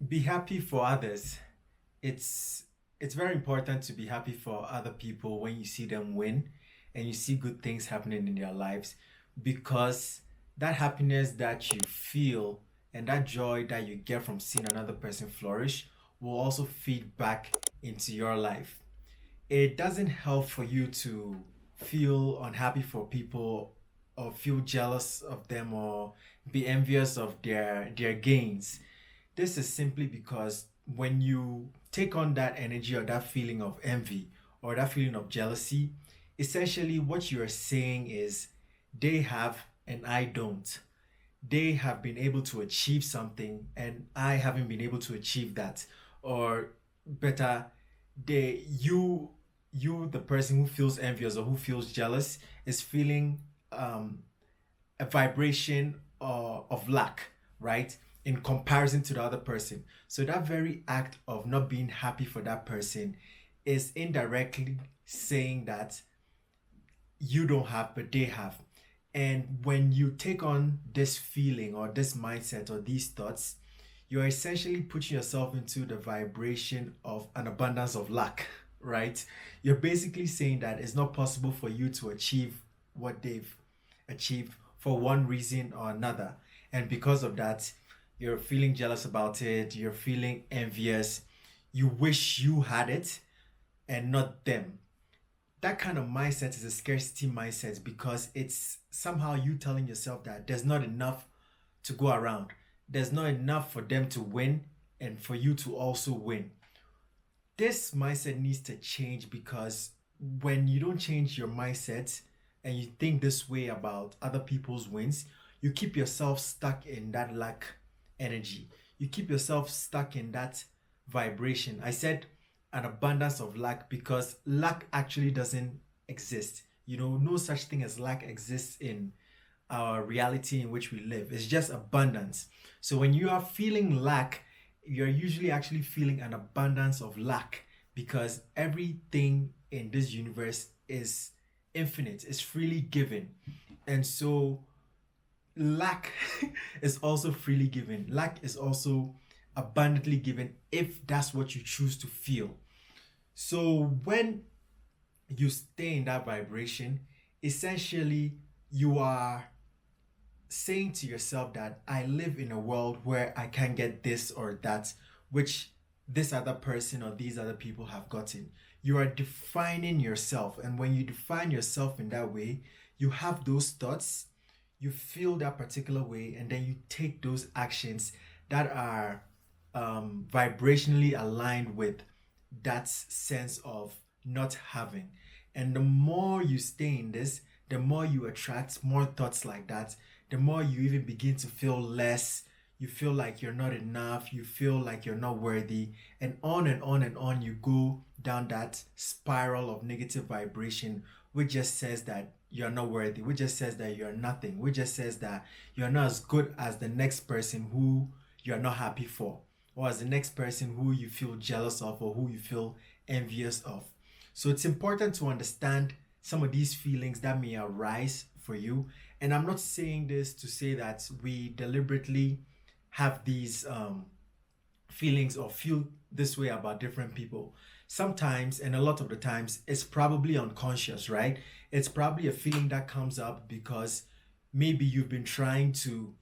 Be happy for others. It's it's very important to be happy for other people when you see them win and you see good things happening in their lives, because that happiness that you feel and that joy that you get from seeing another person flourish will also feed back into your life. It doesn't help for you to feel unhappy for people or feel jealous of them or be envious of their gains. This is simply because when you take on that energy or that feeling of envy or that feeling of jealousy, essentially what you are saying is they have and I don't. They have been able to achieve something and I haven't been able to achieve that. Or better, you the person who feels envious or who feels jealous is feeling um a vibration of lack, right? In comparison to the other person. So that very act of not being happy for that person is indirectly saying that you don't have, but they have. And when you take on this feeling or this mindset or these thoughts, you're essentially putting yourself into the vibration of an abundance of lack, right? You're basically saying that it's not possible for you to achieve what they've achieved for one reason or another. And because of that, you're feeling jealous about it, you're feeling envious, you wish you had it and not them. That kind of mindset is a scarcity mindset because it's somehow you telling yourself that there's not enough to go around. There's not enough for them to win and for you to also win. This mindset needs to change because when you don't change your mindset and you think this way about other people's wins, you keep yourself stuck in that lack energy. You keep yourself stuck in that vibration. I said an abundance of lack because lack actually doesn't exist. No such thing as lack exists in our reality in which we live. It's just abundance. So when you are feeling lack, you're usually actually feeling an abundance of lack because everything in this universe is infinite, it's freely given. And so lack is also freely given. Lack is also abundantly given if that's what you choose to feel. So when you stay in that vibration, essentially you are saying to yourself that I live in a world where I can get this or that, which this other person or these other people have gotten. You are defining yourself. And when you define yourself in that way, you have those thoughts, you feel that particular way, and then you take those actions that are vibrationally aligned with that sense of not having. And the more you stay in this, the more you attract more thoughts like that, the more you even begin to feel less. You feel like you're not enough, you feel like you're not worthy, and on and on and on you go down that spiral of negative vibration, which just says that you're not worthy, which just says that you're nothing, which just says that you're not as good as the next person who you're not happy for, or as the next person who you feel jealous of or who you feel envious of. So it's important to understand some of these feelings that may arise for you. And I'm not saying this to say that we deliberately have these feelings or feel this way about different people. Sometimes, and a lot of the times, it's probably unconscious, right? It's probably a feeling that comes up because maybe you've been trying to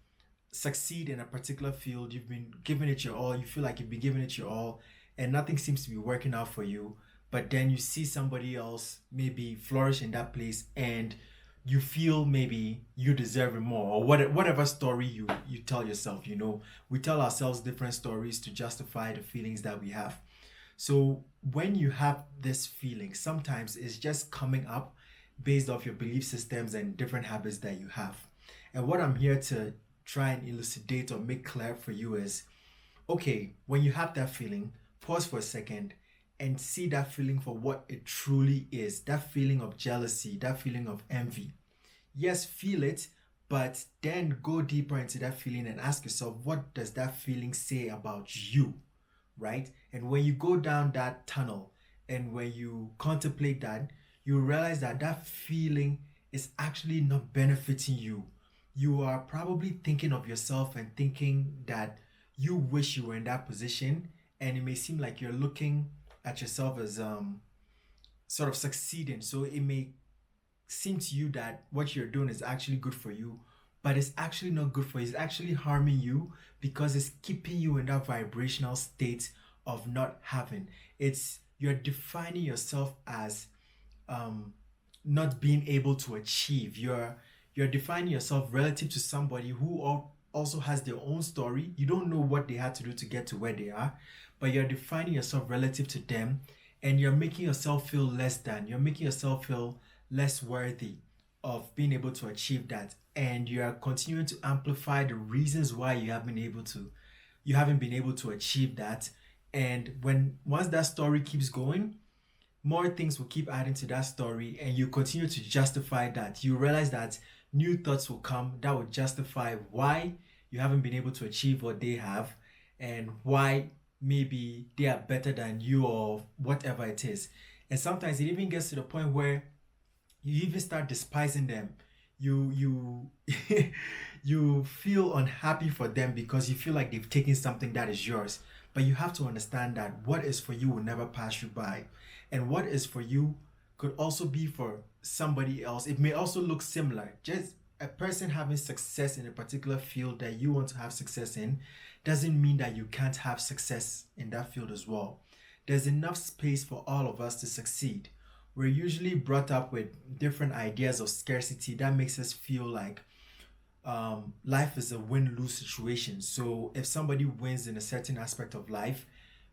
succeed in a particular field, you've been giving it your all, you feel like you've been giving it your all, and nothing seems to be working out for you. But then you see somebody else maybe flourish in that place, and you feel maybe you deserve it more, or whatever story you tell yourself. We tell ourselves different stories to justify the feelings that we have. So when you have this feeling, sometimes it's just coming up based off your belief systems and different habits that you have. And what I'm here to try and elucidate or make clear for you is, okay, when you have that feeling, pause for a second and see that feeling for what it truly is. That feeling of jealousy, that feeling of envy. Yes, feel it, but then go deeper into that feeling and ask yourself, what does that feeling say about you, right? And when you go down that tunnel and when you contemplate that, you realize that that feeling is actually not benefiting you. You are probably thinking of yourself and thinking that you wish you were in that position, and it may seem like you're looking at yourself as sort of succeeding. So it may seem to you that what you're doing is actually good for you, but it's actually not good for you. It's actually harming you because it's keeping you in that vibrational state of not having. It's you're defining yourself as um not being able to achieve. You're defining yourself relative to somebody who also has their own story. You don't know what they had to do to get to where they are, but you're defining yourself relative to them, and you're making yourself feel less than. You're making yourself feel less worthy of being able to achieve that, and you are continuing to amplify the reasons why you haven't been able to achieve that. And when once that story keeps going, more things will keep adding to that story, and you continue to justify that. You realize that new thoughts will come that will justify why you haven't been able to achieve what they have, and why maybe they are better than you or whatever it is. And sometimes it even gets to the point where you even start despising them. You you feel unhappy for them because you feel like they've taken something that is yours. But you have to understand that what is for you will never pass you by, and what is for you could also be for somebody else. It may also look similar. Just a person having success in a particular field that you want to have success in doesn't mean that you can't have success in that field as well. There's enough space for all of us to succeed. We're usually brought up with different ideas of scarcity that makes us feel like life is a win-lose situation. So if somebody wins in a certain aspect of life,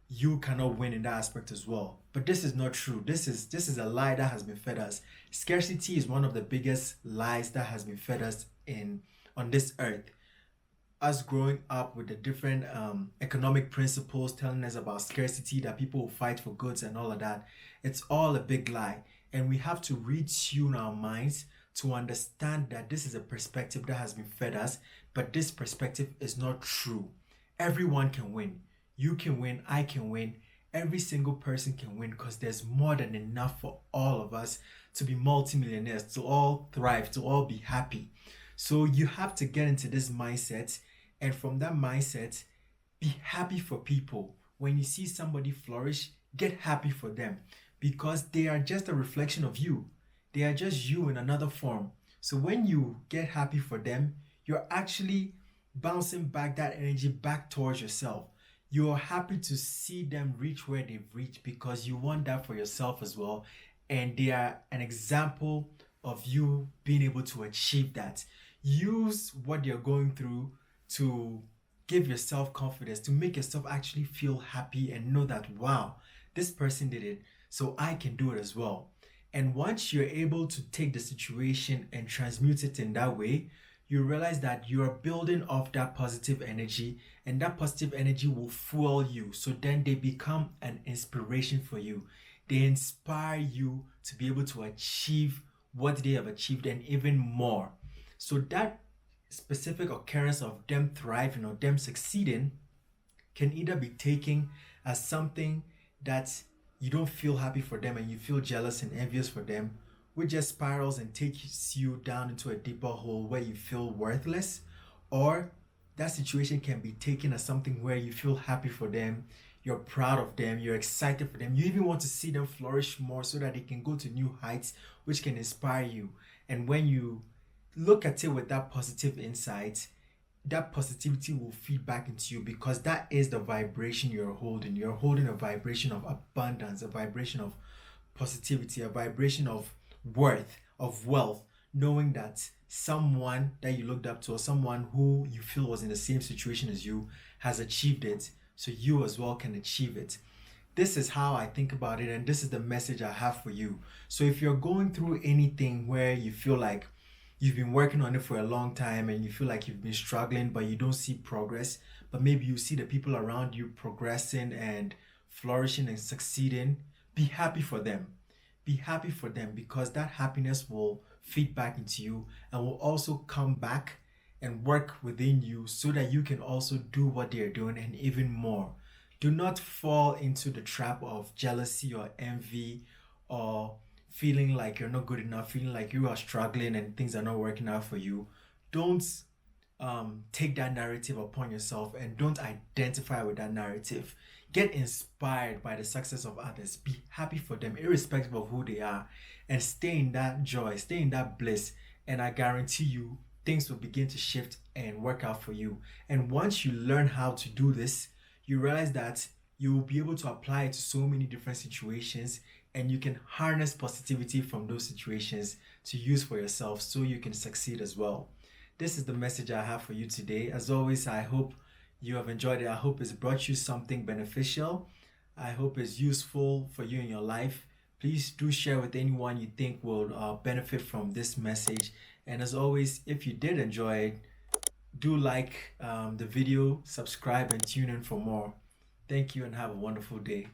you cannot win in that aspect as well. But this is not true. This is a lie that has been fed us. Scarcity is one of the biggest lies that has been fed us in on this earth. Us growing up with the different economic principles telling us about scarcity, that people will fight for goods and all of that, it's all a big lie. And we have to retune our minds to understand that this is a perspective that has been fed us, but this perspective is not true. Everyone can win. You can win, I can win, every single person can win, because there's more than enough for all of us to be multimillionaires, to all thrive, to all be happy. So you have to get into this mindset, and from that mindset, be happy for people. When you see somebody flourish, get happy for them, because they are just a reflection of you. They are just you in another form. So when you get happy for them, you're actually bouncing back that energy back towards yourself. You're happy to see them reach where they've reached because you want that for yourself as well. And they are an example of you being able to achieve that. Use what you're going through to give yourself confidence, to make yourself actually feel happy and know that, wow, this person did it, so I can do it as well. And once you're able to take the situation and transmute it in that way, you realize that you are building off that positive energy, and that positive energy will fuel you. So then they become an inspiration for you. They inspire you to be able to achieve what they have achieved and even more. So that specific occurrence of them thriving or them succeeding can either be taken as something that you don't feel happy for them and you feel jealous and envious for them, which just spirals and takes you down into a deeper hole where you feel worthless. Or that situation can be taken as something where you feel happy for them, you're proud of them, you're excited for them, you even want to see them flourish more so that they can go to new heights, which can inspire you. And when you look at it with that positive insight, that positivity will feed back into you, because that is the vibration you're holding. You're holding a vibration of abundance, a vibration of positivity, a vibration of worth, of wealth, knowing that someone that you looked up to or someone who you feel was in the same situation as you has achieved it, so you as well can achieve it. This is how I think about it, and this is the message I have for you. So if you're going through anything where you feel like you've been working on it for a long time and you feel like you've been struggling but you don't see progress, but maybe you see the people around you progressing and flourishing and succeeding, be happy for them. Be happy for them, because that happiness will feed back into you and will also come back and work within you so that you can also do what they're doing and even more. Do not fall into the trap of jealousy or envy, or feeling like you're not good enough, feeling like you are struggling and things are not working out for you. Don't take that narrative upon yourself and don't identify with that narrative. Get inspired by the success of others. Be happy for them, irrespective of who they are, and stay in that joy, stay in that bliss. And I guarantee you, things will begin to shift and work out for you. And once you learn how to do this, you realize that you will be able to apply it to so many different situations, and you can harness positivity from those situations to use for yourself so you can succeed as well. This is the message I have for you today. As always, I hope you have enjoyed it. I hope it's brought you something beneficial. I hope it's useful for you in your life. Please do share with anyone you think will benefit from this message. And as always, if you did enjoy it, do like the video, subscribe, and tune in for more. Thank you and have a wonderful day.